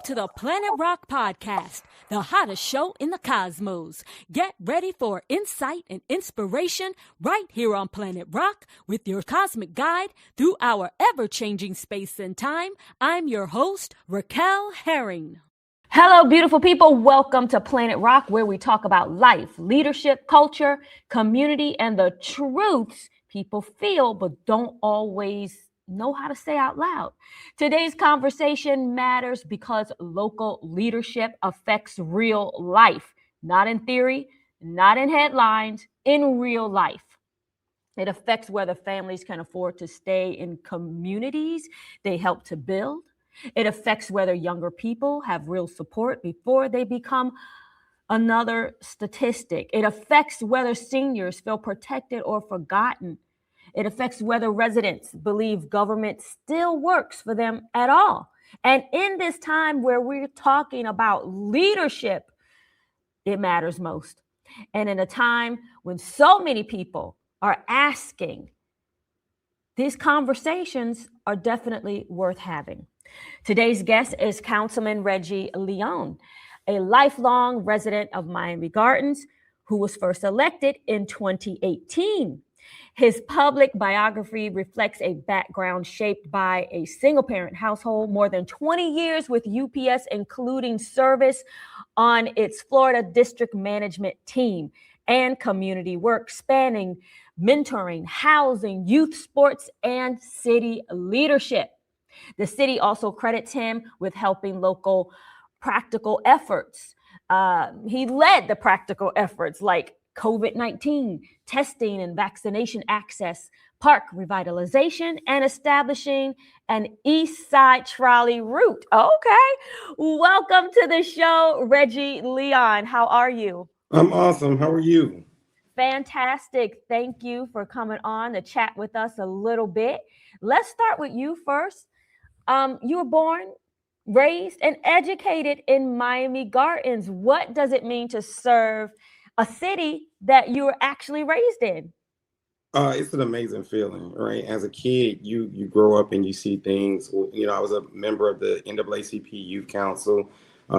to the PlanetRoq podcast, the hottest show in the cosmos. Get ready for insight and inspiration right here on PlanetRoq with your cosmic guide through our ever-changing space and time. I'm your host, Raquel Herring. Hello, beautiful people. Welcome to PlanetRoq, where we talk about life, leadership, culture, community, and the truths people feel but don't always know how to say out loud. Today's conversation matters because local leadership affects real life, not in theory, not in headlines, in real life. It affects whether families can afford to stay in communities they help to build. It affects whether younger people have real support before they become another statistic. It affects whether seniors feel protected or forgotten. It affects whether residents believe government still works for them at all. And in this time where we're talking about leadership, it matters most. And in a time when so many people are asking, these conversations are definitely worth having. Today's guest is Councilman Reggie Leon, a lifelong resident of Miami Gardens who was first elected in 2018. His public biography reflects a background shaped by a single-parent household, more than 20 years with UPS, including service on its Florida district management team, and community work spanning mentoring, housing, youth sports, and city leadership. The city also credits him with helping local practical efforts. He led the practical efforts like COVID-19 testing and vaccination access, park revitalization, and establishing an East Side trolley route. Okay. Welcome to the show, Reggie Leon. How are you? I'm awesome. How are you? Fantastic. Thank you for coming on to chat with us a little bit. Let's start with you first. You were born, raised, and educated in Miami Gardens. What does it mean to serve a city that you were actually raised in? It's an amazing feeling, right? As a kid, you grow up and you see things. You know, I was a member of the NAACP Youth Council,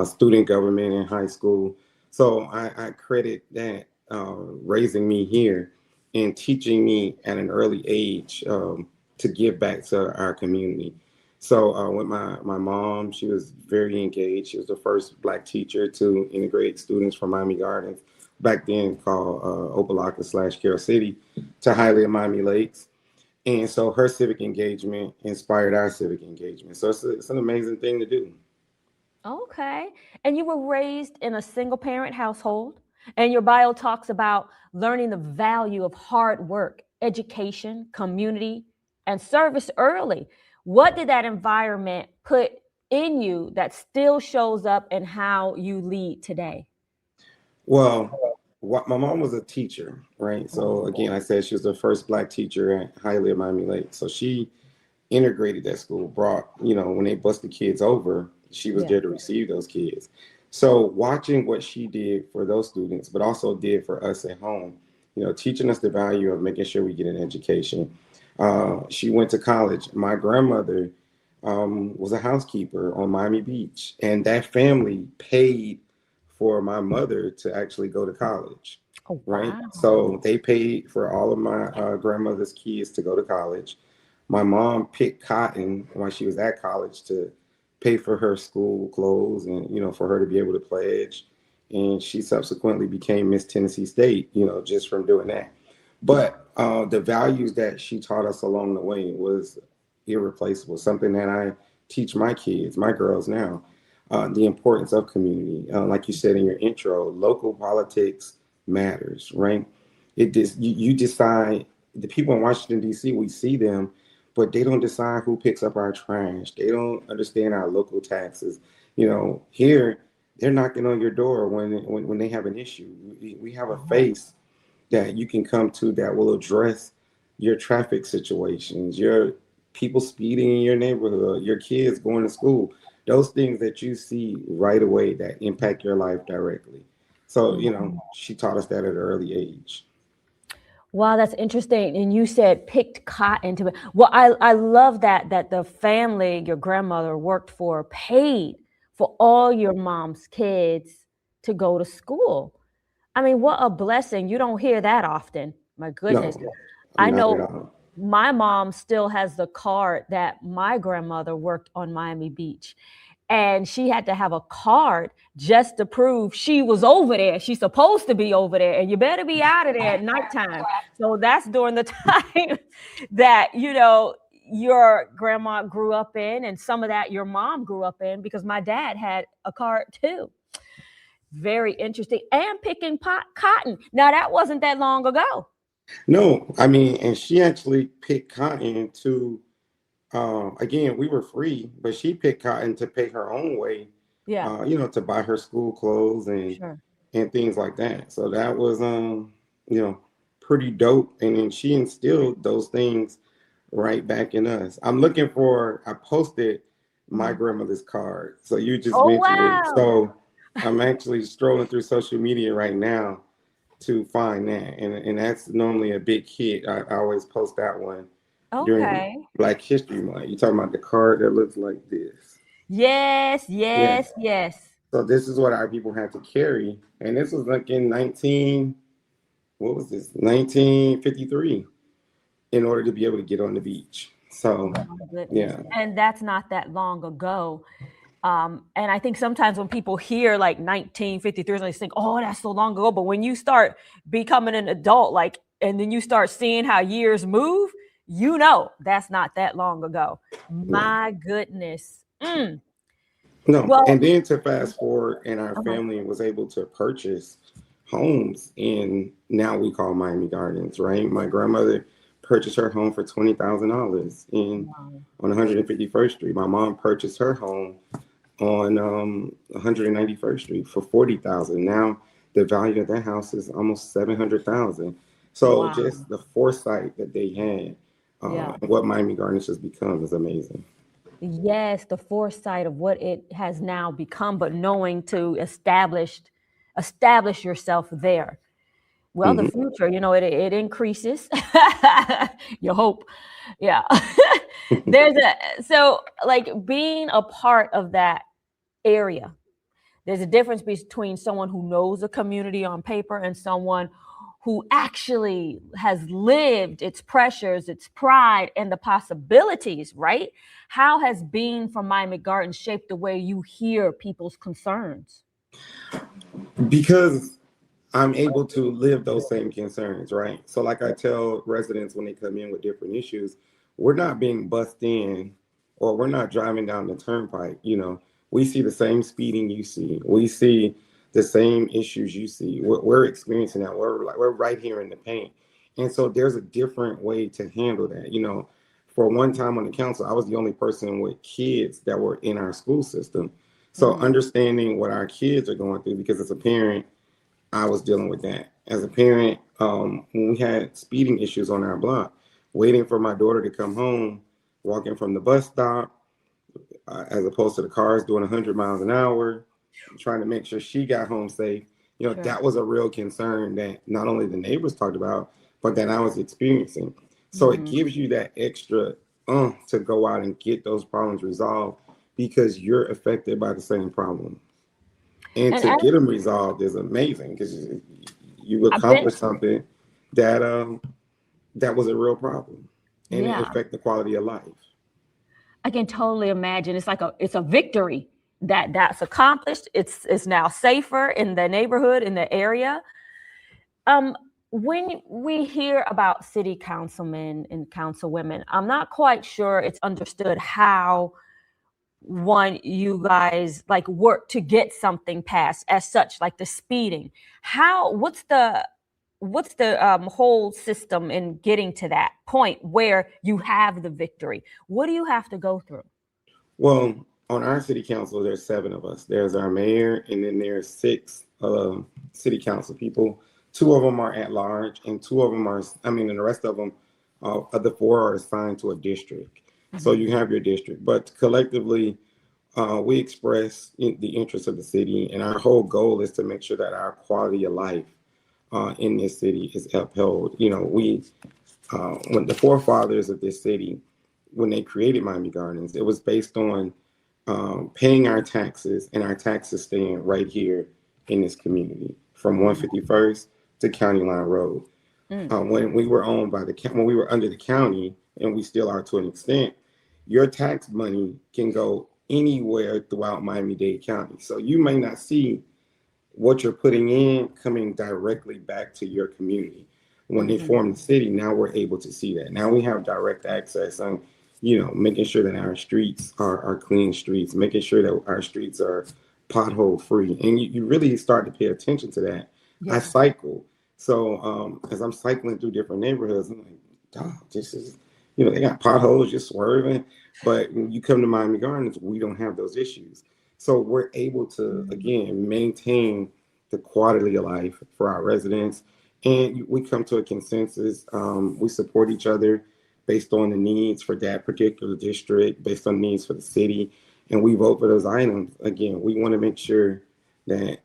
student government in high school. So I credit that raising me here and teaching me at an early age to give back to our community. So with my mom, she was very engaged. She was the first Black teacher to integrate students from Miami Gardens, back then called Opelika / Carroll City, to Hialeah Miami Lakes. And so her civic engagement inspired our civic engagement. So it's an amazing thing to do. Okay. And you were raised in a single parent household, and your bio talks about learning the value of hard work, education, community, and service early. What did that environment put in you that still shows up in how you lead today? Well, my mom was a teacher, right? So again, I said she was the first Black teacher at Hialeah Miami Lakes. So she integrated that school, brought, when they busted kids over, she was there to receive those kids. So watching what she did for those students, but also did for us at home, teaching us the value of making sure we get an education. She went to college. My grandmother was a housekeeper on Miami Beach, and that family paid for my mother to actually go to college. Oh, wow. Right? So they paid for all of my grandmother's kids to go to college. My mom picked cotton while she was at college to pay for her school clothes and, for her to be able to pledge. And she subsequently became Miss Tennessee State, just from doing that. But the values that she taught us along the way was irreplaceable, something that I teach my kids, my girls now. The importance of community. Like you said in your intro, local politics matters, right? You decide, the people in Washington, D.C., we see them, but they don't decide who picks up our trash. They don't understand our local taxes. Here, they're knocking on your door when they have an issue. We have a face that you can come to that will address your traffic situations, your people speeding in your neighborhood, your kids going to school. Those things that you see right away that impact your life directly. So, she taught us that at an early age. Wow, that's interesting. And you said picked cotton to. Well, I love that the family your grandmother worked for paid for all your mom's kids to go to school. I mean, what a blessing. You don't hear that often. My goodness. No, I not at know all. my mom still has the card that my grandmother worked on Miami Beach. And she had to have a card just to prove she was over there. She's supposed to be over there, and you better be out of there at nighttime. So that's during the time that, your grandma grew up in, and some of that your mom grew up in, because my dad had a card too. Very interesting. And picking cotton. Now, that wasn't that long ago. No, I mean, and she actually picked cotton to, again, we were free, but she picked cotton to pay her own way, Yeah. to buy her school clothes Sure. and things like that. So that was, pretty dope. And then she instilled those things right back in us. I posted my grandmother's card. So you just Oh, mentioned it. wow. So I'm actually strolling through social media right now to find that. And that's normally a big hit. I always post that one during Okay. Black History Month. You're talking about the card that looks like this. Yes. Yeah. So this is what our people had to carry. And this was like in 1953 in order to be able to get on the beach. So, yeah. And that's not that long ago. And I think sometimes when people hear like 1953, they think, oh, that's so long ago. But when you start becoming an adult, and then you start seeing how years move, that's not that long ago. My goodness. No, Well, and then to fast forward, and our family was able to purchase homes in, now we call Miami Gardens, right? My grandmother purchased her home for $20,000 on 151st Street. My mom purchased her home on 191st Street for $40,000. Now the value of that house is almost $700,000. So just the foresight that they had, what Miami Gardens has become is amazing. Yes, the foresight of what it has now become, but knowing to establish yourself there. Well, the future, it increases. You hope. Yeah. So being a part of that area, there's a difference between someone who knows a community on paper and someone who actually has lived its pressures, its pride, and the possibilities, right? How has being from Miami Gardens shaped the way you hear people's concerns? Because I'm able to live those same concerns, right? So like I tell residents when they come in with different issues, we're not being bussed in, or we're not driving down the turnpike. We see the same speeding you see. We see the same issues you see. We're experiencing that. We're right here in the paint. And so there's a different way to handle that. For one time on the council, I was the only person with kids that were in our school system. So understanding what our kids are going through, because as a parent, I was dealing with that. As a parent, when we had speeding issues on our block, waiting for my daughter to come home, walking from the bus stop, as opposed to the cars doing 100 miles an hour, trying to make sure she got home safe. That was a real concern that not only the neighbors talked about, but that I was experiencing. So it gives you that extra to go out and get those problems resolved, because you're affected by the same problem. And to get them resolved is amazing, because you accomplish something that that was a real problem, and it affect the quality of life. I can totally imagine. It's a victory that's accomplished. It's now safer in the neighborhood, in the area. When we hear about city councilmen and councilwomen, I'm not quite sure it's understood how you guys work to get something passed as such, like the speeding. What's the whole system in getting to that point where you have the victory? What do you have to go through? Well, on our city council, there's 7 of us. There's our mayor, and then there's 6 city council people. 2 of them are at large, and 2 of them and the rest of them, of the 4 are assigned to a district. So you have your district, but collectively, we express the interests of the city, and our whole goal is to make sure that our quality of life in this city is upheld. When the forefathers of this city, when they created Miami Gardens, it was based on paying our taxes, and our taxes staying right here in this community from 151st to County Line Road. When we were owned by when we were under the county, and we still are to an extent, your tax money can go anywhere throughout Miami-Dade County. So you may not see what you're putting in coming directly back to your community. When they formed the city, now we're able to see that. Now we have direct access on, making sure that our streets are clean streets, making sure that our streets are pothole free. And you really start to pay attention to that. Yeah. I cycle. So as I'm cycling through different neighborhoods, I'm like, dog, this is, they got potholes, just swerving. But when you come to Miami Gardens, we don't have those issues. So we're able to, again, maintain the quality of life for our residents. And we come to a consensus. We support each other based on the needs for that particular district, based on needs for the city. And we vote for those items. Again, we want to make sure that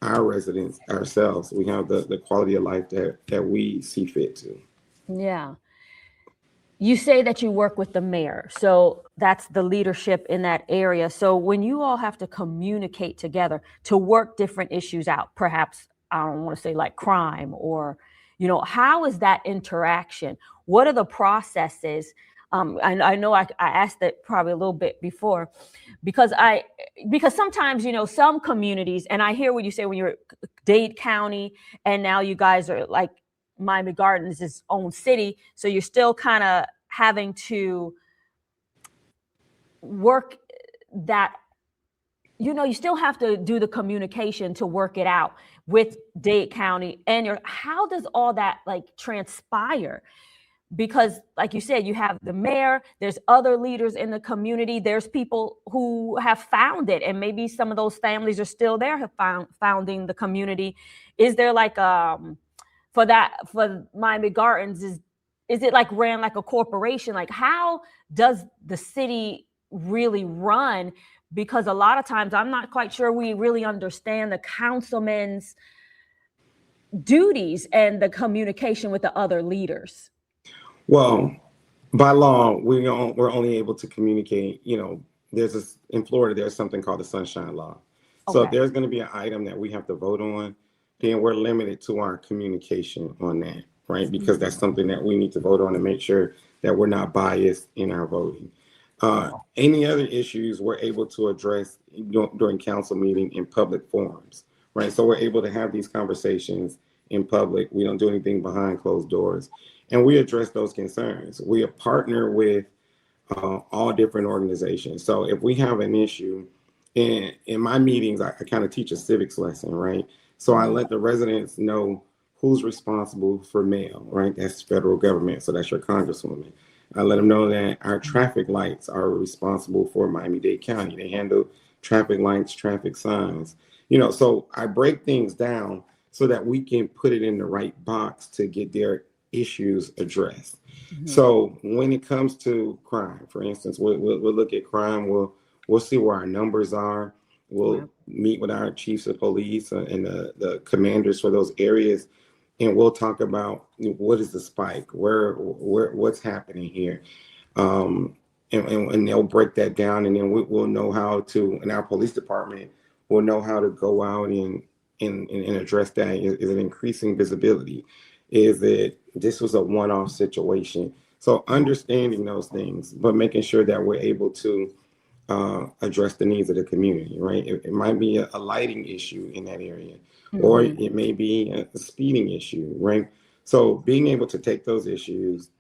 our residents, ourselves, we have the quality of life that we see fit to. Yeah. You say that you work with the mayor, so that's the leadership in that area. So when you all have to communicate together to work different issues out, perhaps, I don't want to say like crime or, how is that interaction? What are the processes? I know I asked that probably a little bit before, because sometimes, some communities, and I hear what you say when you're Dade County, and now you guys are like, Miami Gardens is its own city, so you're still kind of having to work that, you still have to do the communication to work it out with Dade County, and how does all that like transpire? Because like you said, you have the mayor, there's other leaders in the community, there's people who have found it, and maybe some of those families are still there, have founding the community. Is there like for Miami Gardens, is it like ran like a corporation? Like, how does the city really run? Because a lot of times I'm not quite sure we really understand the councilman's duties and the communication with the other leaders. Well, by law, we're only able to communicate, in Florida, there's something called the Sunshine Law. Okay. So if there's going to be an item that we have to vote on, then we're limited to our communication on that, right? Because that's something that we need to vote on to make sure that we're not biased in our voting. Any other issues we're able to address during council meeting in public forums, right? So we're able to have these conversations in public. We don't do anything behind closed doors, and we address those concerns. We partner with all different organizations. So if we have an issue, in my meetings, I kind of teach a civics lesson, right? So I let the residents know who's responsible for mail, right? That's federal government. So that's your congresswoman. I let them know that our traffic lights are responsible for Miami-Dade County. They handle traffic lights, traffic signs. So I break things down so that we can put it in the right box to get their issues addressed. Mm-hmm. So when it comes to crime, for instance, we'll look at crime. We'll see where our numbers are. We'll meet with our chiefs of police and the commanders for those areas, and we'll talk about what is the spike, where what's happening here, and they'll break that down, and then we'll know how to, in our police department, we'll know how to go out and address that. Is it increasing visibility? Is it this was a one-off situation? So understanding those things, but making sure that we're able to address the needs of the community, right? It might be a lighting issue in that area, or it may be a speeding issue, right? So being able to take those issues,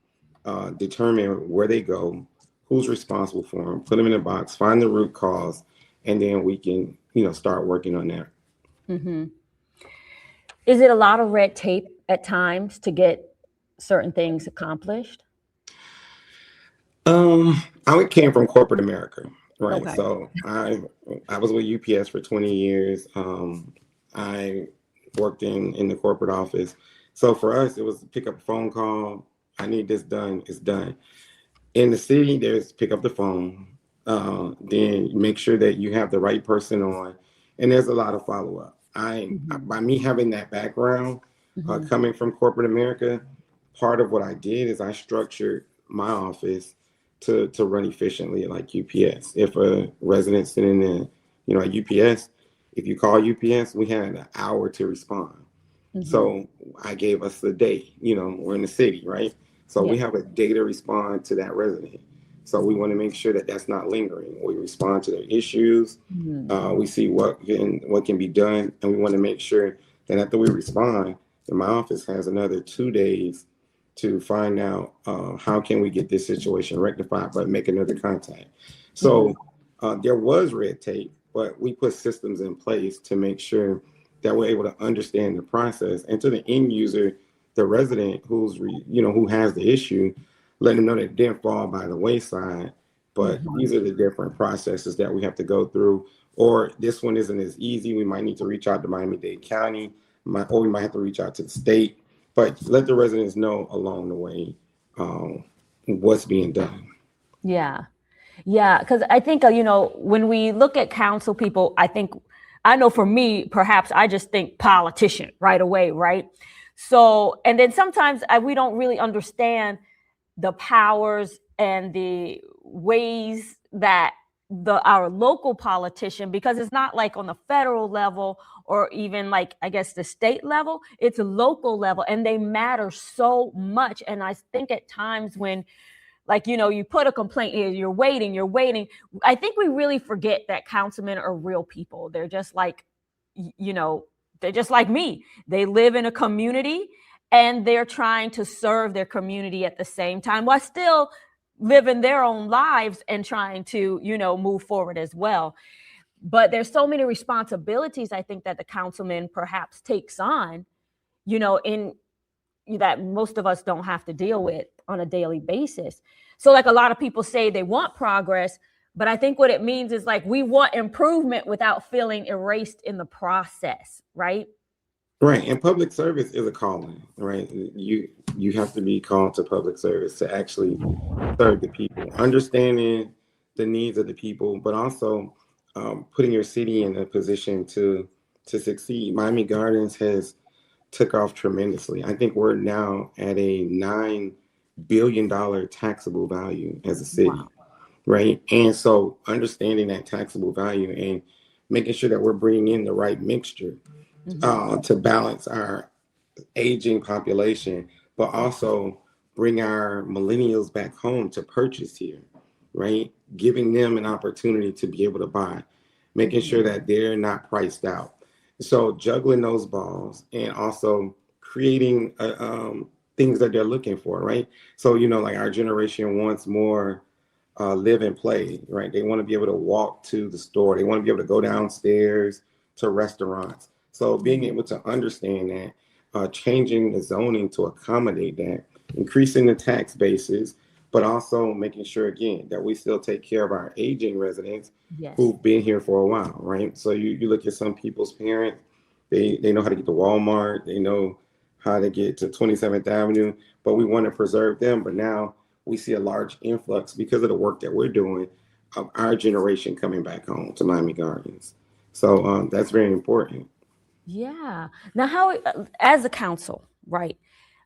determine where they go, who's responsible for them, put them in a box, find the root cause, and then we can, start working on that. Mm-hmm. Is it a lot of red tape at times to get certain things accomplished? I came from corporate America, right? Okay. So I was with UPS for 20 years. I worked in the corporate office. So for us, it was pick up a phone call. I need this done. It's done. In the city, there's pick up the phone. Then make sure that you have the right person on. And there's a lot of follow-up. By me having that background, coming from corporate America, part of what I did is I structured my office to run efficiently like UPS. If a resident's sitting in, at UPS, if you call UPS, we had an hour to respond. Mm-hmm. So I gave us the day, we're in the city, right? So we have a day to respond to that resident. So we want to make sure that that's not lingering. We respond to their issues. Mm-hmm. We see what can be done. And we want to make sure that after we respond, then my office has another 2 days to find out how can we get this situation rectified, but make another contact. So there was red tape, but we put systems in place to make sure that we're able to understand the process, and to the end user, the resident who has the issue, let them know that it didn't fall by the wayside, but these are the different processes that we have to go through. Or this one isn't as easy. We might need to reach out to Miami-Dade County, or we might have to reach out to the state, but let the residents know along the way what's being done. Yeah, because I think, when we look at council people, I know for me, perhaps I just think politician right away, right? So, and then sometimes we don't really understand the powers and the ways that our local politician, because it's not like on the federal level or even like, I guess, the state level, it's a local level, and they matter so much. And I think at times when, like, you put a complaint in, you're waiting. I think we really forget that councilmen are real people. They're just like, they're just like me. They live in a community and they're trying to serve their community at the same time while still living their own lives and trying to, move forward as well. But there's so many responsibilities, I think, that the councilman perhaps takes on, in that most of us don't have to deal with on a daily basis. So like a lot of people say they want progress, but I think what it means is like we want improvement without feeling erased in the process, right? Right. And public service is a calling, right? You have to be called to public service to actually serve the people, understanding the needs of the people, but also putting your city in a position to succeed. Miami Gardens has took off tremendously. I think we're now at a $9 billion taxable value as a city. Wow. Right. And so understanding that taxable value and making sure that we're bringing in the right mixture to balance our aging population, but also bring our millennials back home to purchase here, right? Giving them an opportunity to be able to buy, making sure that they're not priced out. So juggling those balls and also creating things that they're looking for, right? So, like our generation wants more live and play, right? They want to be able to walk to the store. They want to be able to go downstairs to restaurants. So being able to understand that, changing the zoning to accommodate that, increasing the tax bases, but also making sure, again, that we still take care of our aging residents who've been here for a while, right? So you look at some people's parents, they know how to get to Walmart, they know how to get to 27th Avenue, but we want to preserve them. But now we see a large influx because of the work that we're doing of our generation coming back home to Miami Gardens. So that's very important. Yeah. Now, how, as a council, right,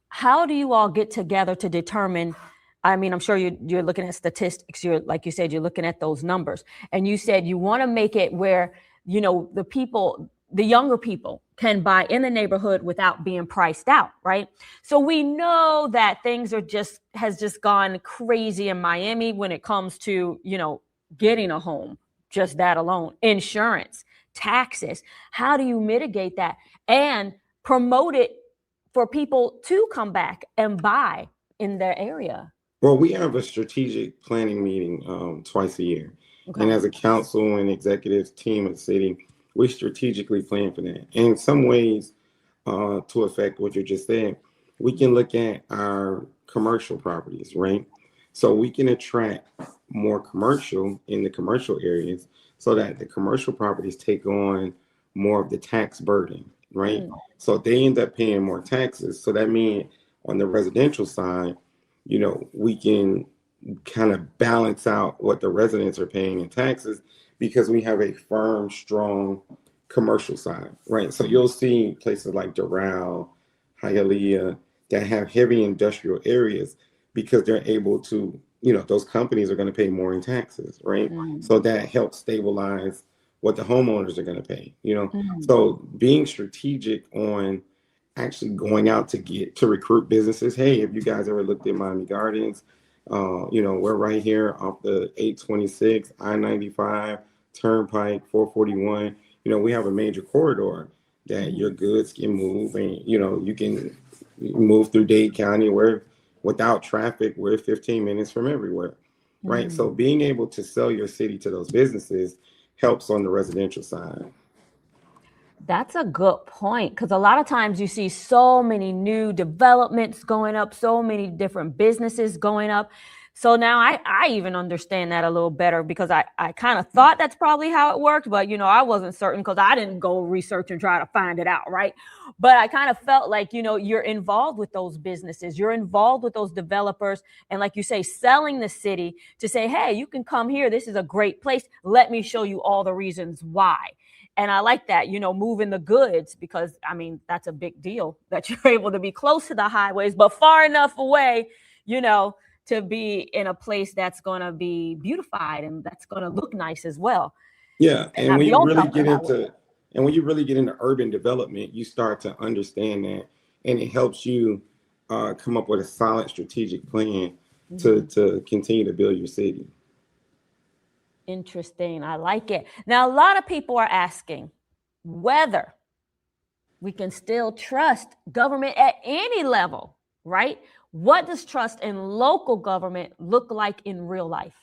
how do you all get together to determine, I mean, I'm sure you're looking at statistics, like you said, you're looking at those numbers, and you said you want to make it where, the younger people can buy in the neighborhood without being priced out, right? So we know that things has just gone crazy in Miami when it comes to, getting a home, just that alone, insurance, taxes. How do you mitigate that and promote it for people to come back and buy in their area? Well, we have a strategic planning meeting twice a year. Okay. And as a council and executive team of the city, we strategically plan for that. And in some ways, to affect what you just said, we can look at our commercial properties, right? So we can attract more commercial in the commercial areas so that the commercial properties take on more of the tax burden, right? Mm. So they end up paying more taxes. So that means on the residential side, we can kind of balance out what the residents are paying in taxes because we have a firm, strong commercial side, right? So you'll see places like Doral, Hialeah that have heavy industrial areas because they're able to those companies are going to pay more in taxes, right? So that helps stabilize what the homeowners are going to pay, So being strategic on actually going out to recruit businesses. Hey, if you guys ever looked at Miami Gardens, we're right here off the 826, I-95, Turnpike, 441. We have a major corridor that your goods can move, and you can move through Dade County where without traffic, we're 15 minutes from everywhere, right? So being able to sell your city to those businesses helps on the residential side. That's a good point, because a lot of times you see so many new developments going up, so many different businesses going up. So now I even understand that a little better, because I kind of thought that's probably how it worked, but I wasn't certain because I didn't go research and try to find it out, right? But I kind of felt like, you're involved with those businesses, you're involved with those developers, and like you say, selling the city to say, hey, you can come here, this is a great place, let me show you all the reasons why. And I like that, moving the goods, because that's a big deal that you're able to be close to the highways, but far enough away, to be in a place that's going to be beautified and that's going to look nice as well. Yeah. And when you really get into urban development, you start to understand that, and it helps you come up with a solid strategic plan to continue to build your city. Interesting. I like it. Now, a lot of people are asking whether we can still trust government at any level, right? What does trust in local government look like in real life?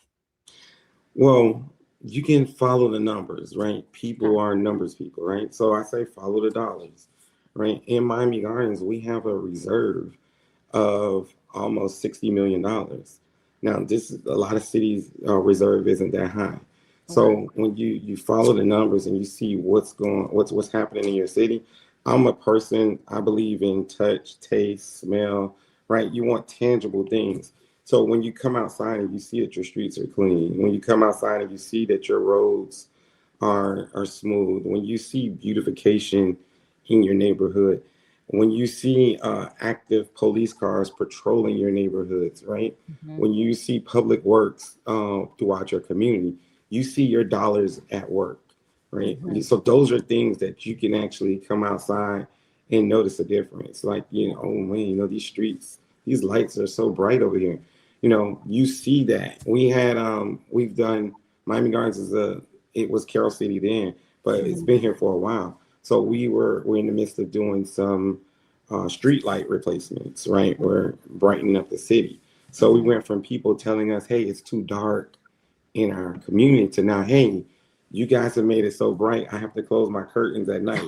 Well, you can follow the numbers, right? People are numbers people, right? So I say follow the dollars, right? In Miami Gardens, we have a reserve of almost $60 million. Now, a lot of cities' reserve isn't that high. So when you follow the numbers and you see what's happening in your city, I'm a person, I believe in touch, taste, smell, right? You want tangible things. So when you come outside and you see that your streets are clean, when you come outside and you see that your roads are smooth, when you see beautification in your neighborhood, when you see active police cars patrolling your neighborhoods, right? When you see public works throughout your community, you see your dollars at work, right? So those are things that you can actually come outside and notice a difference. Like, oh man, these streets, these lights are so bright over here. You see that. We've done, Miami Gardens it was Carroll City then, but it's been here for a while. So we're in the midst of doing some street light replacements, right? We're brightening up the city. So we went from people telling us, hey, it's too dark in our community, to now, hey, you guys have made it so bright, I have to close my curtains at night,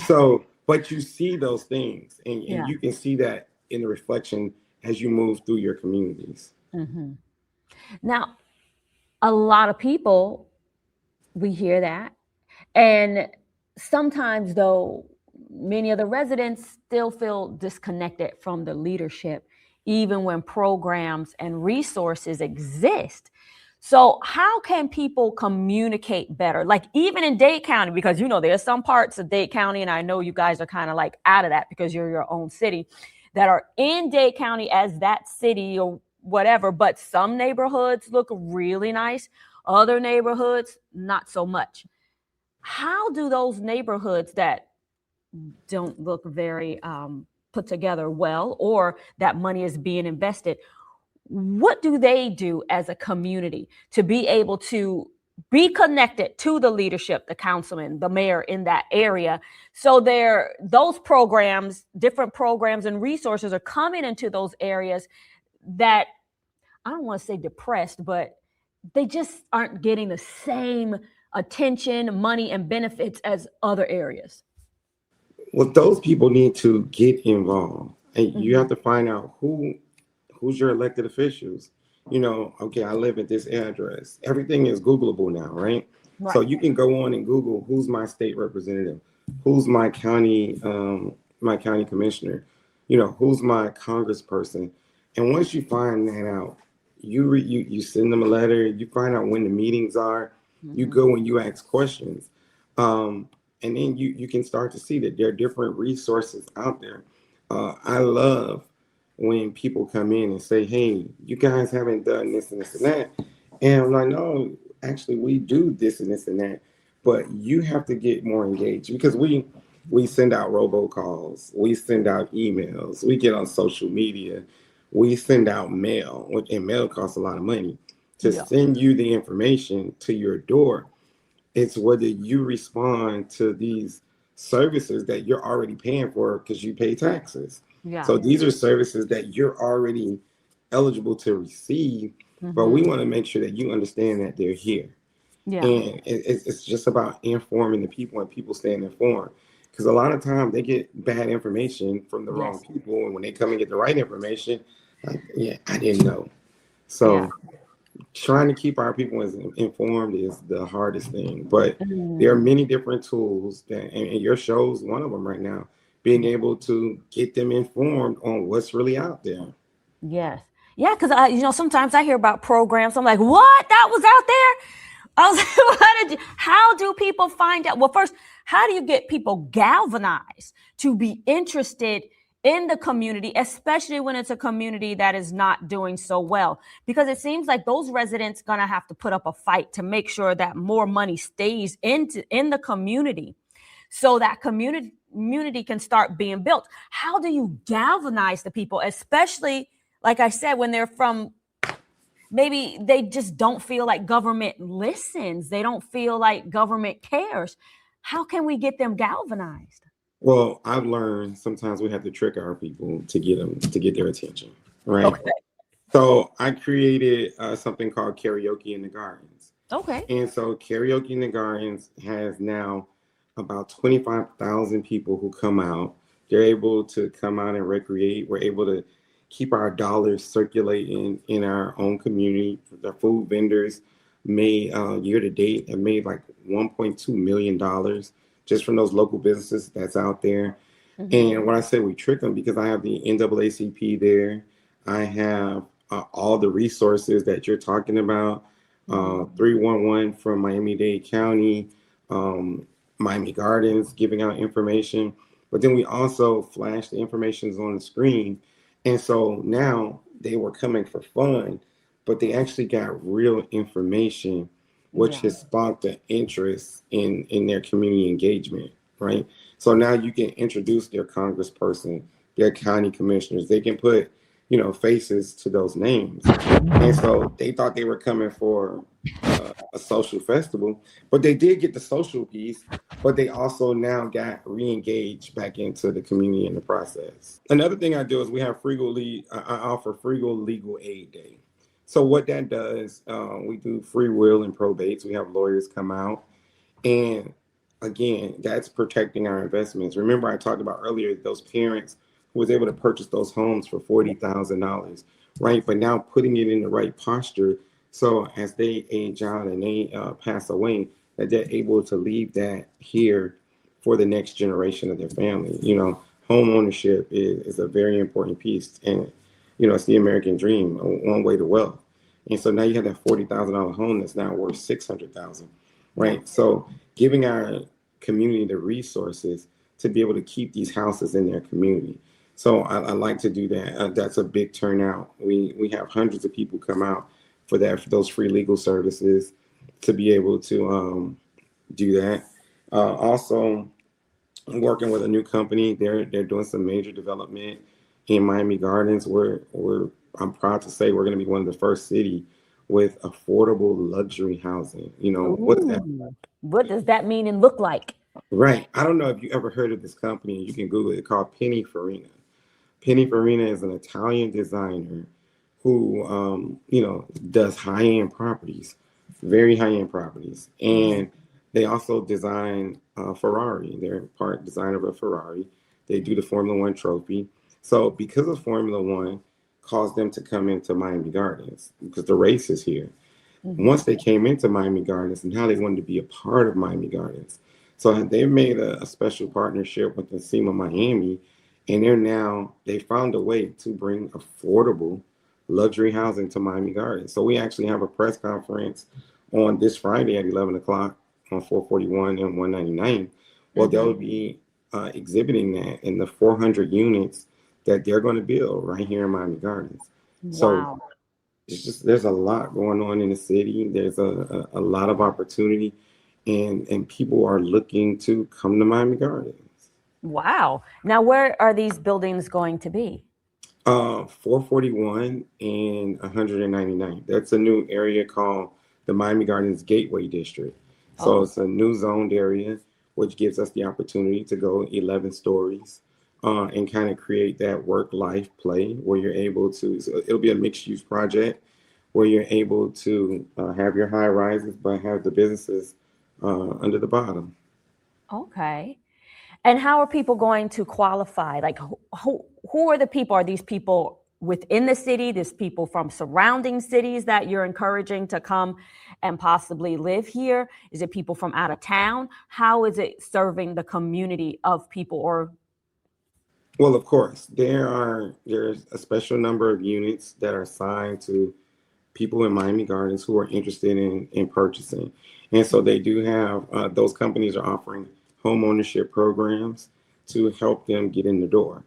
So, but you see those things, and you can see that in the reflection as you move through your communities. Now, a lot of people, we hear that, and sometimes, though, many of the residents still feel disconnected from the leadership, even when programs and resources exist. So how can people communicate better? Like even in Dade County, because there's some parts of Dade County, and I know you guys are kind of like out of that because you're your own city, that are in Dade County as that city or whatever, but some neighborhoods look really nice, other neighborhoods not so much. How do those neighborhoods that don't look very put together well, or that money is being invested, what do they do as a community to be able to be connected to the leadership, the councilman, the mayor in that area? So those programs, different programs and resources are coming into those areas that, I don't want to say depressed, but they just aren't getting the same attention, money, and benefits as other areas. Well, those people need to get involved, and you have to find out who's your elected officials. Okay, I live at this address. Everything is Googleable now, right? So you can go on and Google who's my state representative, who's my county commissioner, who's my congressperson. And once you find that out, you send them a letter, you find out when the meetings are, you go and you ask questions. And then you can start to see that there are different resources out there. I love when people come in and say, hey, you guys haven't done this and this and that. And I'm like, no, actually, we do this and this and that. But you have to get more engaged because we send out robocalls, we send out emails, we get on social media, we send out mail, and mail costs a lot of money to send you the information to your door. It's whether you respond to these services that you're already paying for because you pay taxes. Yeah. So these are services that you're already eligible to receive, but we want to make sure that you understand that they're here. Yeah. And it's just about informing the people and people staying informed. Because a lot of times they get bad information from the wrong people. And when they come and get the right information, like, yeah, I didn't know. So trying to keep our people informed is the hardest thing. But there are many different tools that, and your show's one of them right now, being able to get them informed on what's really out there. Yes. Yeah, because sometimes I hear about programs. I'm like, what? That was out there? I was like, how do people find out? Well, first, how do you get people galvanized to be interested in the community, especially when it's a community that is not doing so well? Because it seems like those residents going to have to put up a fight to make sure that more money stays in the community so that community can start being built. How do you galvanize the people, especially, like I said, when they're from, maybe they just don't feel like government listens. They don't feel like government cares. How can we get them galvanized? Well, I've learned sometimes we have to trick our people to get their attention, right? Okay. So I created something called Karaoke in the Gardens. Okay. And so Karaoke in the Gardens has now about 25,000 people who come out. They're able to come out and recreate. We're able to keep our dollars circulating in our own community. The food vendors made year to date have made like $1.2 million just from those local businesses that's out there. And when I say we trick them, because I have the NAACP there, I have all the resources that you're talking about, 311 from Miami-Dade County, Miami Gardens giving out information, but then we also flash the information on the screen. And so now they were coming for fun, but they actually got real information, which has sparked the interest in their community engagement, right? So now you can introduce their congressperson, their county commissioners. They can put, faces to those names. And so they thought they were coming for a social festival, but they did get the social piece, but they also now got re-engaged back into the community in the process. Another thing I do is we have I offer Frugal Legal Aid Day. So what that does, we do free will and probates. We have lawyers come out, and again, that's protecting our investments. Remember, I talked about earlier those parents who was able to purchase those homes for $40,000, right? But now putting it in the right posture, so as they age out and they pass away, that they're able to leave that here for the next generation of their family. Home ownership is a very important piece, and it's the American dream, one way to wealth. And so now you have that $40,000 home that's now worth $600,000, right? So giving our community the resources to be able to keep these houses in their community. So I like to do that. That's a big turnout. We have hundreds of people come out for those free legal services to be able to do that. Also, I'm working with a new company. They're doing some major development in Miami Gardens. I'm proud to say we're going to be one of the first city with affordable luxury housing. What does that mean and look like? Right. I don't know if you ever heard of this company. You can Google it. It's called Penny Farina. Penny Farina is an Italian designer who, does high-end properties, very high-end properties. And they also design Ferrari. They're part designer of a Ferrari. They do the Formula One trophy. So because of Formula One caused them to come into Miami Gardens, because the race is here. Once they came into Miami Gardens, now they wanted to be a part of Miami Gardens. So they made a special partnership with the SEMA Miami, and they found a way to bring affordable luxury housing to Miami Gardens. So we actually have a press conference on this Friday at 11 o'clock on 441 and 199. Well, they'll be exhibiting that in the 400 units that they're going to build right here in Miami Gardens. So Wow. it's just, there's a lot going on in the city. There's a lot of opportunity, and people are looking to come to Miami Gardens. Wow. Now, where are these buildings going to be? 441 and 199. That's a new area called the Miami Gardens Gateway District. So it's a new zoned area, which gives us the opportunity to go 11 stories and kind of create that work-life play where you're able to, so it'll be a mixed-use project where you're able to have your high rises, but have the businesses under the bottom. Okay. And how are people going to qualify? Like, who are the people? Are these people within the city? There's people from surrounding cities that you're encouraging to come and possibly live here? Is it people from out of town? How is it serving the community of people? Or Well, of course, there's a special number of units that are assigned to people in Miami Gardens who are interested in purchasing. And so they do have, those companies are offering home ownership programs to help them get in the door.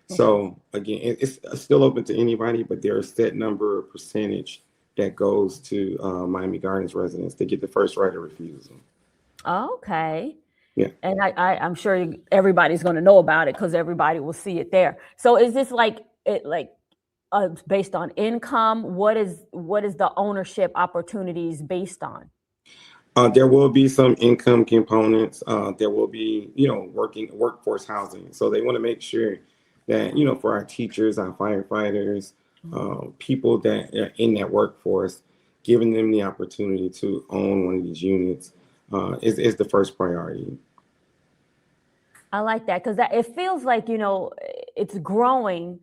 So again, it's still open to anybody, but there are a set number of percentage that goes to Miami Gardens residents to get the first right of refusal. okay. Yeah. And I'm sure everybody's going to know about it because everybody will see it there. So is this based on income? What is the ownership opportunities based on? There will be some income components. There will be, workforce housing. So they want to make sure that, for our teachers, our firefighters, people that are in that workforce, giving them the opportunity to own one of these units is the first priority. I like that because it feels like, it's growing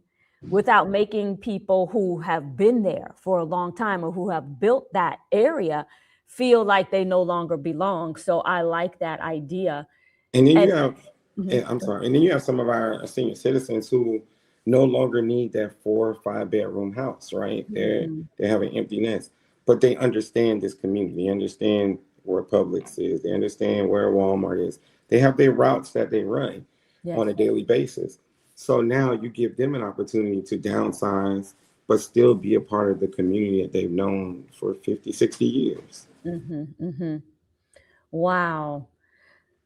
without making people who have been there for a long time or who have built that area feel like they no longer belong. So I like that idea. And then and then you have some of our senior citizens who no longer need that 4 or 5 bedroom house, right? They have an empty nest, but they understand this community. They understand where Publix is. They understand where Walmart is. They have their routes that they run on a daily basis. So now you give them an opportunity to downsize, but still be a part of the community that they've known for 50, 60 years. Wow.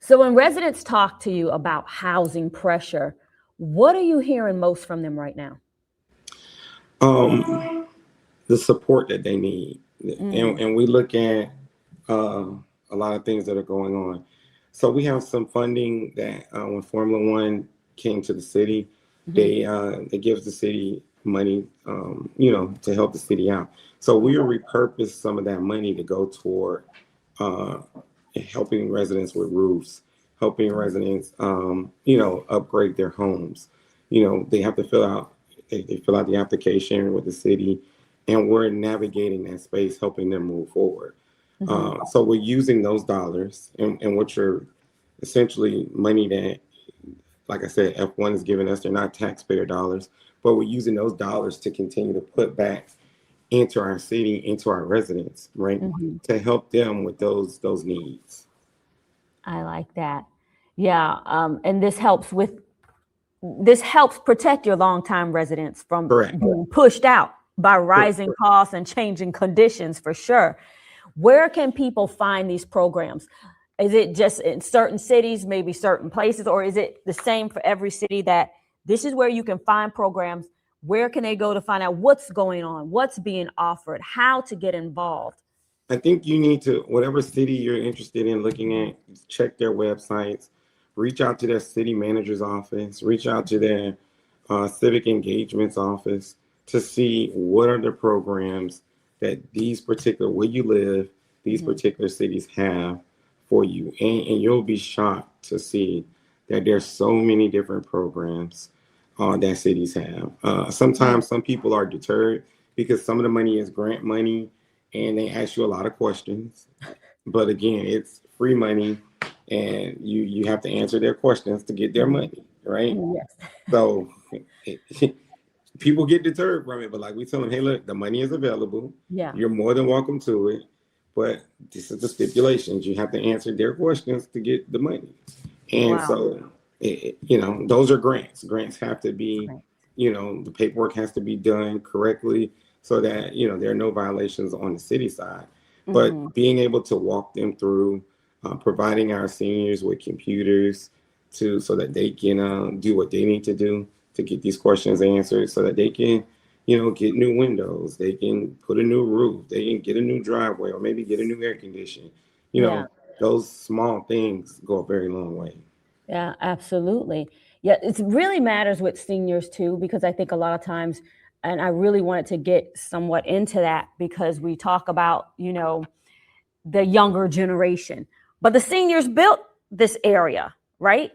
So when residents talk to you about housing pressure, what are you hearing most from them right now? The support that they need. And we look at a lot of things that are going on. So we have some funding that when Formula One came to the city, it gives the city money, to help the city out. So we will repurpose some of that money to go toward helping residents with roofs, helping residents, upgrade their homes. They have to fill out the application with the city, and we're navigating that space, helping them move forward. So we're using those dollars, and which are essentially money that, like I said, F1 is giving us. They're not taxpayer dollars, but we're using those dollars to continue to put back into our city, into our residents, right, to help them with those needs. I like that. Yeah, and this helps protect your longtime residents from being pushed out by rising costs and changing conditions, for sure. Where can people find these programs? Is it just in certain cities, maybe certain places, or is it the same for every city that this is where you can find programs? Where can they go to find out what's going on, what's being offered, how to get involved? I think you need to, whatever city you're interested in looking at, check their websites, reach out to their city manager's office, reach out to their civic engagements office to see what are the programs that where you live, these particular cities have for you. And you'll be shocked to see that there's so many different programs that cities have. Sometimes some people are deterred because some of the money is grant money and they ask you a lot of questions. But again, it's free money and you have to answer their questions to get their money, right? Yes. So people get deterred from it, but like we tell them, hey, look, the money is available. Yeah. You're more than welcome to it. But this is the stipulations. You have to answer their questions to get the money. And so, those are grants. Grants have to be, the paperwork has to be done correctly so that, there are no violations on the city side. But being able to walk them through, providing our seniors with computers so that they can do what they need to do to get these questions answered so that they can, get new windows, they can put a new roof, they can get a new driveway, or maybe get a new air conditioning. Those small things go a very long way. Yeah, absolutely. Yeah, it really matters with seniors too, because I think a lot of times, and I really wanted to get somewhat into that because we talk about, the younger generation, but the seniors built this area, right?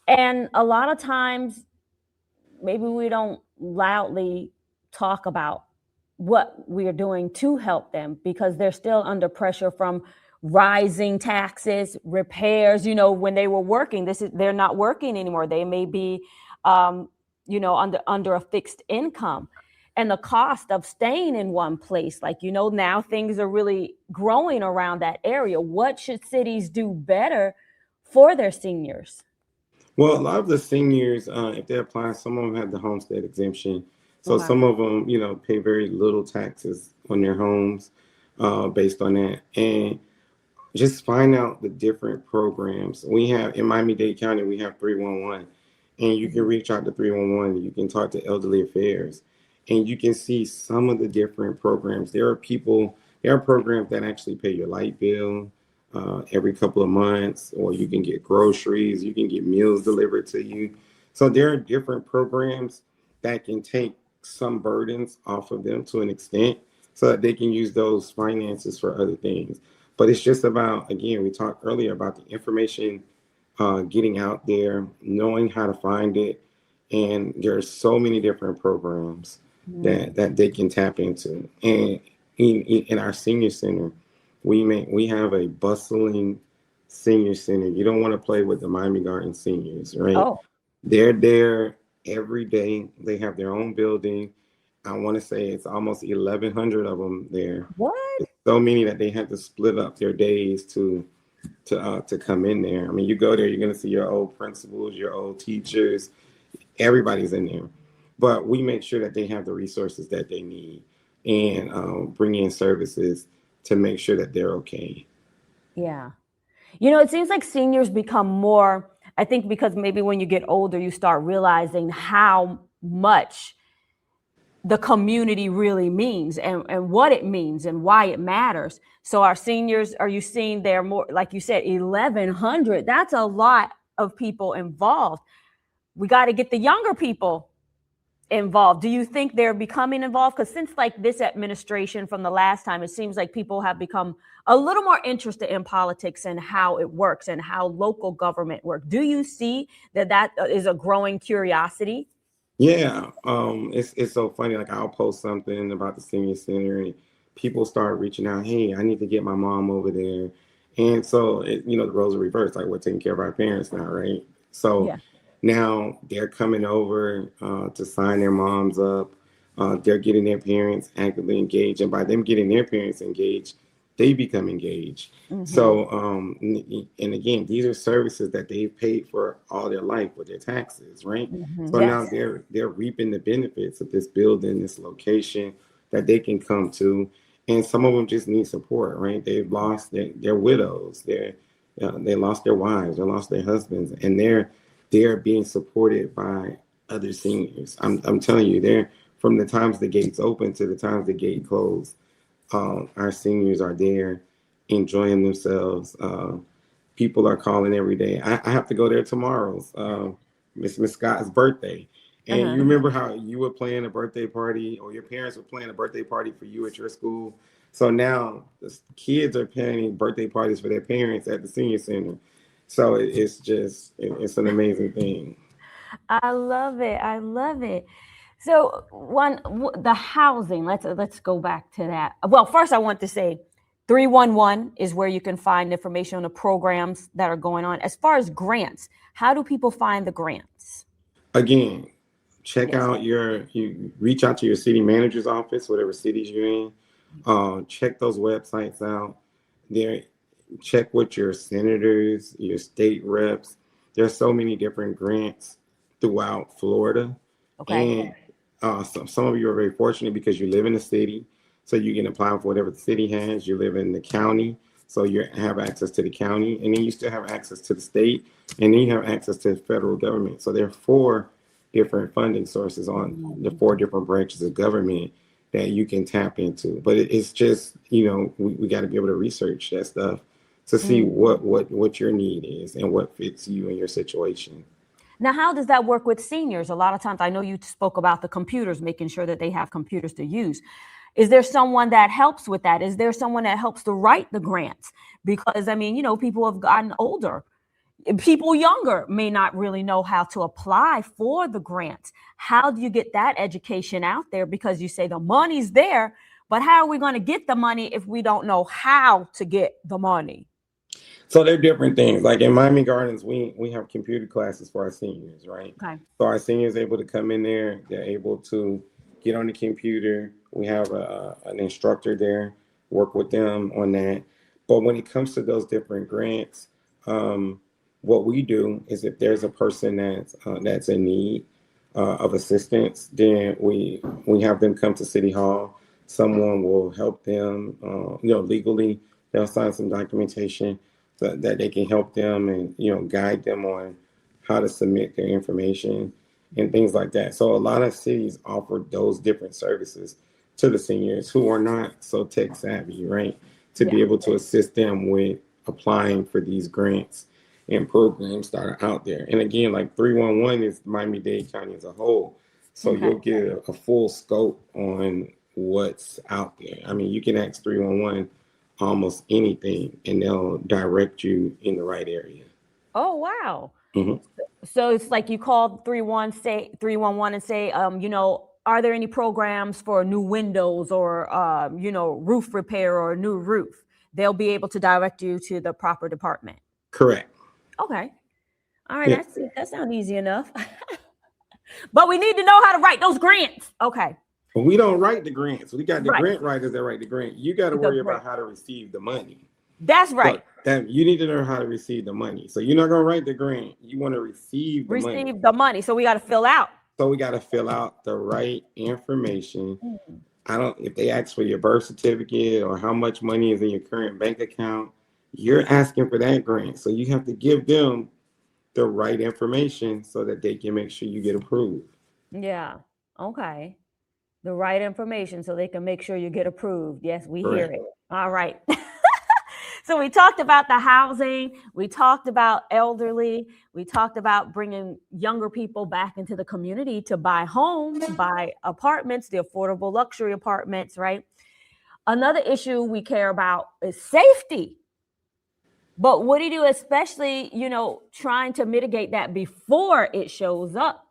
And a lot of times, maybe we don't loudly talk about what we are doing to help them because they're still under pressure from rising taxes, repairs. When they were working, they're not working anymore. They may be, under a fixed income, and the cost of staying in one place. Now things are really growing around that area. What should cities do better for their seniors? Well, a lot of the seniors, if they apply, some of them have the homestead exemption. So some of them, pay very little taxes on their homes based on that. And just find out the different programs. We have, in Miami-Dade County, we have 311. And you can reach out to 311. You can talk to Elderly Affairs. And you can see some of the different programs. There are programs that actually pay your light bill every couple of months, or you can get groceries, you can get meals delivered to you. So there are different programs that can take some burdens off of them to an extent so that they can use those finances for other things. But it's just about, again, we talked earlier about the information getting out there, knowing how to find it. And there are so many different programs that they can tap into. And in our senior center, we have a bustling senior center. You don't want to play with the Miami Gardens seniors, right? Oh. They're there every day. They have their own building. I want to say it's almost 1,100 of them there. What? It's so many that they had to split up their days to come in there. I mean, you go there, you're going to see your old principals, your old teachers. Everybody's in there. But we make sure that they have the resources that they need and bring in services to make sure that they're okay. Yeah. It seems like seniors become more, I think because maybe when you get older, you start realizing how much the community really means and what it means and why it matters. So our seniors, are you seeing they're more, like you said, 1,100? That's a lot of people involved. We got to get the younger people involved. Do you think they're becoming involved? Because since this administration from the last time, it seems like people have become a little more interested in politics and how it works and how local government works. Do you see that is a growing curiosity? Yeah, it's so funny. Like I'll post something about the senior center, and people start reaching out. Hey, I need to get my mom over there, and so the roles are reversed. Like we're taking care of our parents now, right? So now they're coming over to sign their moms up. They're getting their parents actively engaged, and by them getting their parents engaged, they become engaged. So, and again, these are services that they've paid for all their life with their taxes, right? So now they're reaping the benefits of this building, this location that they can come to. And some of them just need support, right? They've lost their widows, they lost their wives, they lost their husbands, and they're being supported by other seniors. I'm telling you, they're from the times the gates open to the times the gate closed. Our seniors are there enjoying themselves. People are calling every day. I have to go there tomorrow. Miss Scott's birthday. And you remember how you were planning a birthday party, or your parents were planning a birthday party for you at your school? So now the kids are planning birthday parties for their parents at the senior center. So it's an amazing thing. I love it. I love it. So the housing, let's go back to that. Well, first I want to say 311 is where you can find information on the programs that are going on. As far as grants, how do people find the grants? Again, you reach out to your city manager's office, whatever cities you're in. Check those websites out. Check with your senators, your state reps. There's so many different grants throughout Florida. Okay. And Some of you are very fortunate because you live in the city, so you can apply for whatever the city has. You live in the county, so you have access to the county, and then you still have access to the state, and then you have access to the federal government. So there are 4 different funding sources on the 4 different branches of government that you can tap into. But it's just, we got to be able to research that stuff to see what your need is and what fits you and your situation. Now, how does that work with seniors? A lot of times, I know you spoke about the computers, making sure that they have computers to use. Is there someone that helps with that? Is there someone that helps to write the grants? Because, I mean, people have gotten older. People younger may not really know how to apply for the grants. How do you get that education out there? Because you say the money's there, but how are we going to get the money if we don't know how to get the money? So they're different things. Like in Miami Gardens, we have computer classes for our seniors, right? Okay. So our seniors are able to come in there. They're able to get on the computer. We have an instructor there, work with them on that. But when it comes to those different grants, what we do is if there's a person that's in need of assistance, then we have them come to City Hall. Someone will help them, legally. They'll sign some documentation that they can help them and, guide them on how to submit their information and things like that. So a lot of cities offer those different services to the seniors who are not so tech savvy, right? To be able to assist them with applying for these grants and programs that are out there. And again, like 311 is Miami-Dade County as a whole. So you'll get a full scope on what's out there. I mean, you can ask 311 almost anything and they'll direct you in the right area. Oh, wow. Mm-hmm. So it's like you call 311 and say, are there any programs for new windows or, roof repair or a new roof? They'll be able to direct you to the proper department. Correct. Okay. All right. Yeah. That sounds easy enough. But we need to know how to write those grants. Okay. But we don't write the grants. We got the grant writers that write the grant. You got to worry about how to receive the money. That's right. So you need to know how to receive the money. So you're not going to write the grant. You want to receive the money. Receive the money. So we got to fill out. So we got to fill out the right information. If they ask for your birth certificate or how much money is in your current bank account, you're asking for that grant. So you have to give them the right information so that they can make sure you get approved. Yeah. Okay. The right information so they can make sure you get approved. Yes, we hear it. All right. So we talked about the housing. We talked about elderly. We talked about bringing younger people back into the community to buy homes, buy apartments, the affordable luxury apartments, right? Another issue we care about is safety. But what do you do, especially, trying to mitigate that before it shows up?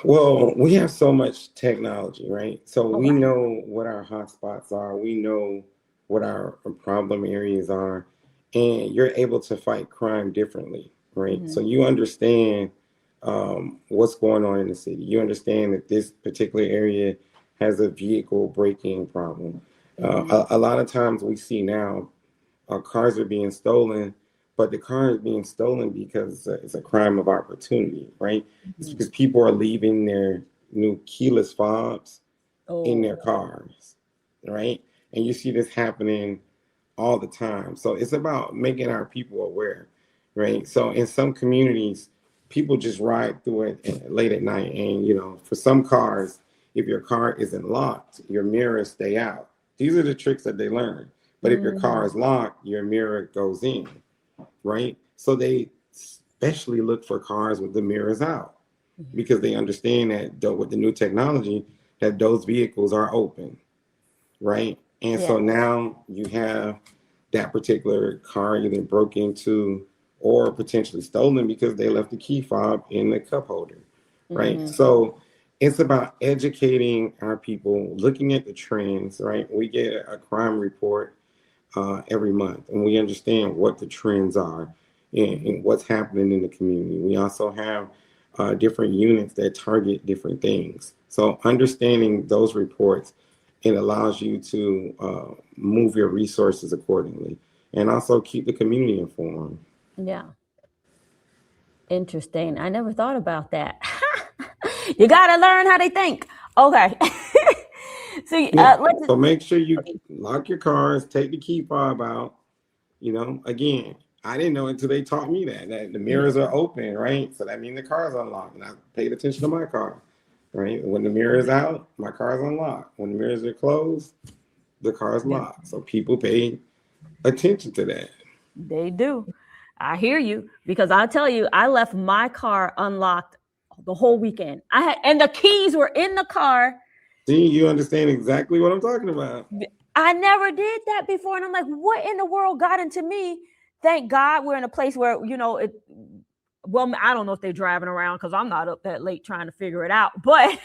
Well, we have so much technology, right? So we know what our hotspots are. We know what our problem areas are, and you're able to fight crime differently, right? So you understand what's going on in the city. You understand that this particular area has a vehicle break-in problem. A lot of times we see now cars are being stolen, but the car is being stolen because it's a crime of opportunity, right? It's because people are leaving their new keyless fobs in their cars, right? And you see this happening all the time. So it's about making our people aware, right? So in some communities, people just ride through it late at night. And, for some cars, if your car isn't locked, your mirrors stay out. These are the tricks that they learn. But if your car is locked, your mirror goes in, right? So they especially look for cars with the mirrors out because they understand that with the new technology, that those vehicles are open, right? And so now you have that particular car either broke into or potentially stolen because they left the key fob in the cup holder, right? So it's about educating our people, looking at the trends, right? We get a crime report every month, and we understand what the trends are and what's happening in the community. We also have different units that target different things. So understanding those reports, it allows you to move your resources accordingly and also keep the community informed. Yeah. Interesting. I never thought about that. You got to learn how they think. Okay. So make sure you lock your cars, take the key fob out. Again, I didn't know until they taught me that the mirrors are open, right? So that means the car's unlocked. And I paid attention to my car, right? When the mirror is out, my car's unlocked. When the mirrors are closed, the car's locked. So people pay attention to that. They do. I hear you, because I'll tell you, I left my car unlocked the whole weekend. And the keys were in the car. See, you understand exactly what I'm talking about. I never did that before. And I'm like, what in the world got into me? Thank God we're in a place where, well, I don't know if they're driving around because I'm not up that late trying to figure it out. But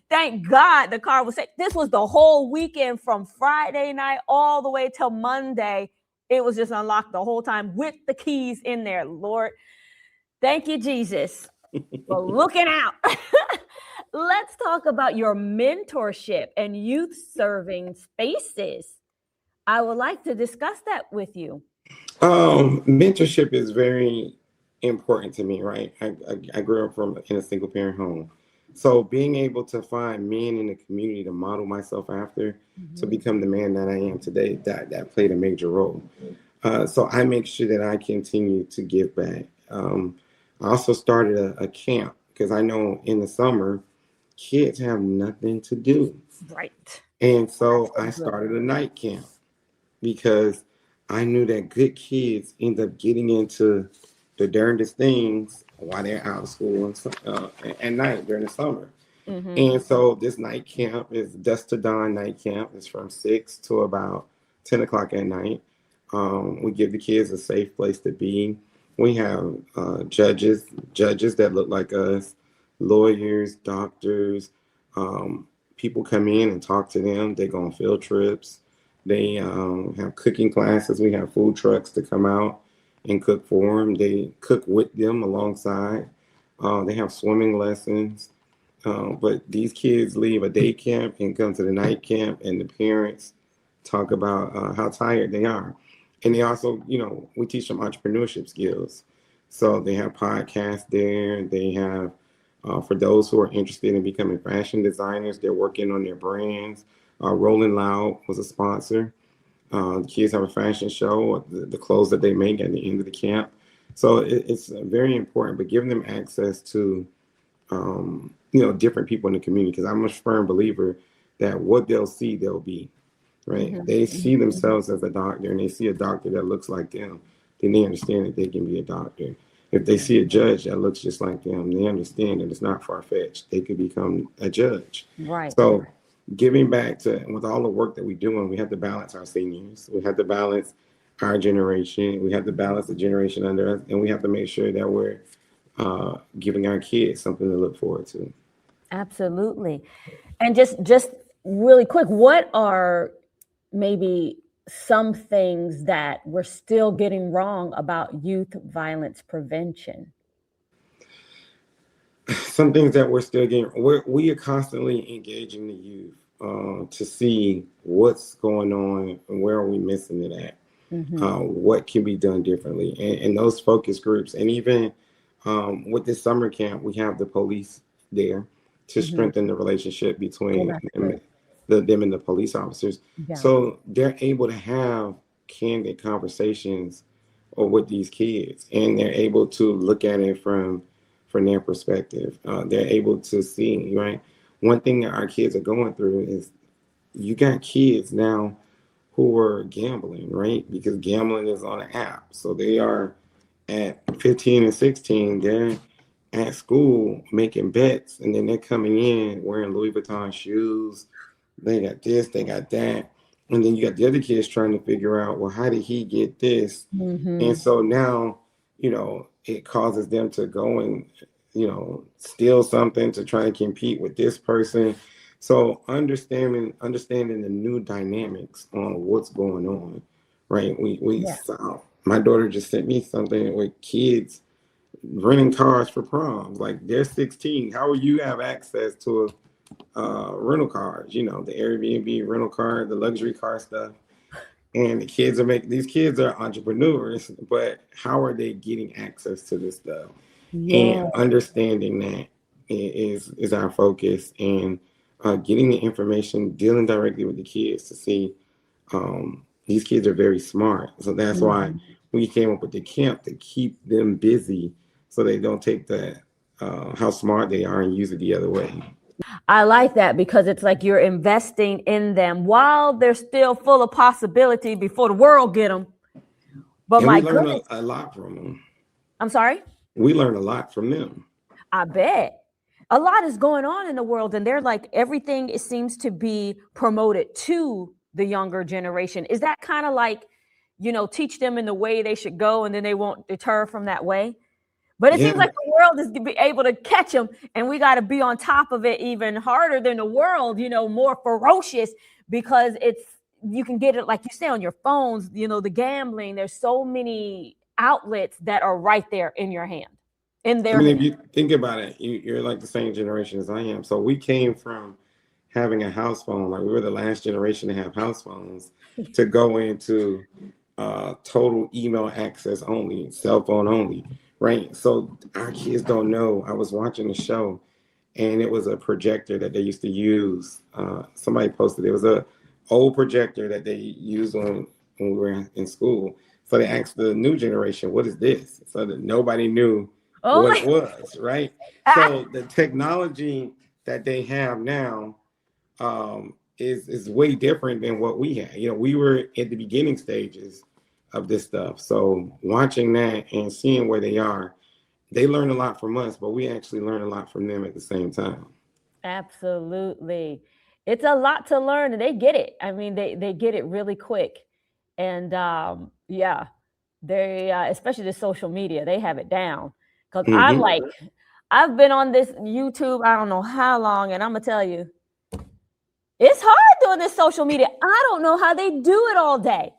thank God the car was safe. This was the whole weekend from Friday night all the way till Monday. It was just unlocked the whole time with the keys in there. Lord, thank you, Jesus, for looking out. Let's talk about your mentorship and youth serving spaces. I would like to discuss that with you. Mentorship is very important to me, right? I grew up in a single parent home. So being able to find men in the community to model myself after to become the man that I am today, that played a major role. So I make sure that I continue to give back. I also started a camp because I know in the summer, kids have nothing to do. Right. And so I started a night camp because I knew that good kids end up getting into the darndest things while they're out of school at night during the summer. And so this night camp is dusk to dawn night camp. It's from 6 to about 10 o'clock at night. We give the kids a safe place to be. We have judges that look like us, lawyers, doctors. People come in and talk to them. They go on field trips. They have cooking classes. We have food trucks to come out and cook for them. They cook with them alongside. They have swimming lessons. But these kids leave a day camp and come to the night camp, and the parents talk about how tired they are. And they also, we teach them entrepreneurship skills. So they have podcasts there. They have, for those who are interested in becoming fashion designers, they're working on their brands. Rolling Loud was a sponsor. The kids have a fashion show, the clothes that they make at the end of the camp. So it's very important, but giving them access to, different people in the community, because I'm a firm believer that what they'll see, they'll be, right? They see themselves as a doctor and they see a doctor that looks like them, then they understand that they can be a doctor. If they see a judge that looks just like them, they understand that it's not far-fetched. They could become a judge. Right. So giving back to, with all the work that we're doing, we have to balance our seniors. We have to balance our generation. We have to balance the generation under us. And we have to make sure that we're giving our kids something to look forward to. Absolutely. And just really quick, what are maybe some things that we're still getting wrong about youth violence prevention? Some things that we're still getting, we are constantly engaging the youth to see what's going on and where are we missing it at. What can be done differently, and those focus groups, and even with this summer camp, we have the police there to strengthen the relationship between them and the police officers. So they're able to have candid conversations with these kids, and they're able to look at it from their perspective. They're able to see, right? One thing that our kids are going through is you got kids now who are gambling, right? Because gambling is on an app. So they are at 15 and 16, they're at school making bets, and then they're coming in wearing Louis Vuitton shoes. They got this, they got that. And then you got the other kids trying to figure out, well, how did he get this? And so now, it causes them to go and, steal something to try and compete with this person. So understanding the new dynamics on what's going on, right? We saw, my daughter just sent me something with kids renting cars for proms. Like, they're 16. How will you have access to rental cars? The Airbnb rental car, the luxury car stuff. And the kids these kids are entrepreneurs, but how are they getting access to this stuff? And understanding that, is our focus, and getting the information, dealing directly with the kids to see these kids are very smart. So that's why we came up with the camp to keep them busy so they don't take the how smart they are and use it the other way. I like that because it's like you're investing in them while they're still full of possibility before the world get them. But and we learn a lot from them. I'm sorry? We learn a lot from them. I bet. A lot is going on in the world, and they're like everything it seems to be promoted to the younger generation. Is that kind of like, teach them in the way they should go and then they won't deter from that way? But it seems like the world is be able to catch them, and we got to be on top of it even harder than the world, more ferocious, because you can get it, like you say, on your phones, the gambling. There's so many outlets that are right there in your hand. If you think about it, you're like the same generation as I am. So we came from having a house phone, like we were the last generation to have house phones, to go into total email access only, cell phone only, right? So our kids don't know. I was watching the show, and it was a projector that they used to use. Somebody posted it was a old projector that they used when we were in school. So they asked the new generation, "What is this?" So that nobody knew what it was, right? So the technology that they have now is way different than what we had. We were at the beginning stages of this stuff. So watching that and seeing where they are, they learn a lot from us, but we actually learn a lot from them at the same time. Absolutely. It's a lot to learn, and they get it. I mean, they get it really quick. And they especially the social media, they have it down. Because I've been on this YouTube, I don't know how long, and I'm going to tell you, it's hard doing this social media. I don't know how they do it all day.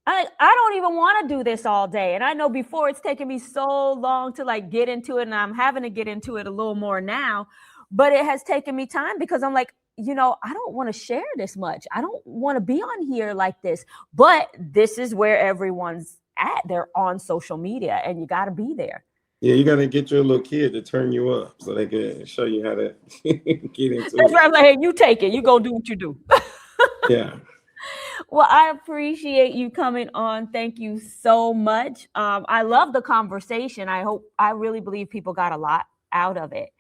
I don't even want to do this all day. And I know before it's taken me so long to get into it, and I'm having to get into it a little more now, but it has taken me time because I'm like, I don't want to share this much. I don't want to be on here like this, but this is where everyone's at. They're on social media, and you got to be there. Yeah, you got to get your little kid to turn you up so they can show you how to get into it. That's right. I'm like, hey, you take it. You go do what you do. Yeah. Well, I appreciate you coming on. Thank you so much. I love the conversation. I really believe people got a lot out of it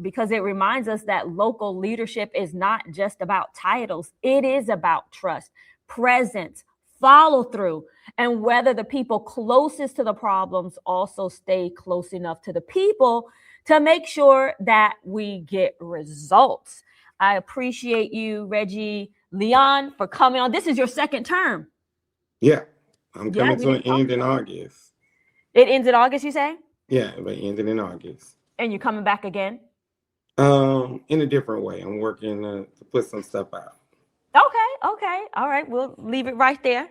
because it reminds us that local leadership is not just about titles. It is about trust, presence, follow through, and whether the people closest to the problems also stay close enough to the people to make sure that we get results. I appreciate you, Reggie Leon, for coming on. This is your second term. Yeah, I'm coming to an end in August. It ends in August, you say? Yeah, but ending in August. And you're coming back again? In a different way. I'm working to put some stuff out. Okay. All right. We'll leave it right there.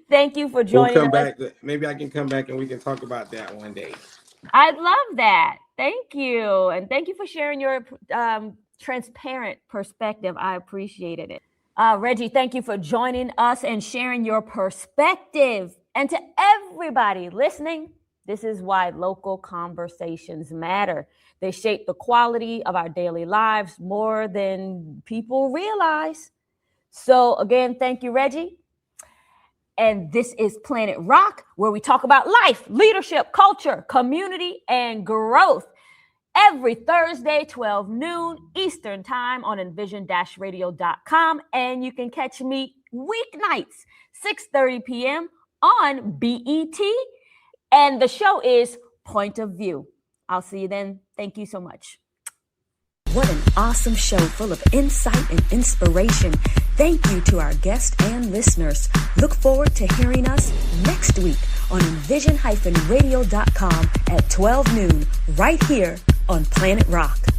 Thank you for joining We'll come back. Maybe I can come back and we can talk about that one day. I'd love that. Thank you. And thank you for sharing your transparent perspective. I appreciated it. Reggie, thank you for joining us and sharing your perspective. And to everybody listening, this is why local conversations matter. They shape the quality of our daily lives more than people realize. So again, thank you, Reggie. And this is PlanetRoq, where we talk about life, leadership, culture, community, and growth. Every Thursday, 12 noon Eastern time on envision-radio.com. And you can catch me weeknights, 6:30 p.m. on BET. And the show is Point of View. I'll see you then. Thank you so much. What an awesome show full of insight and inspiration. Thank you to our guests and listeners. Look forward to hearing us next week on envision-radio.com at 12 noon right here on PlanetRoq.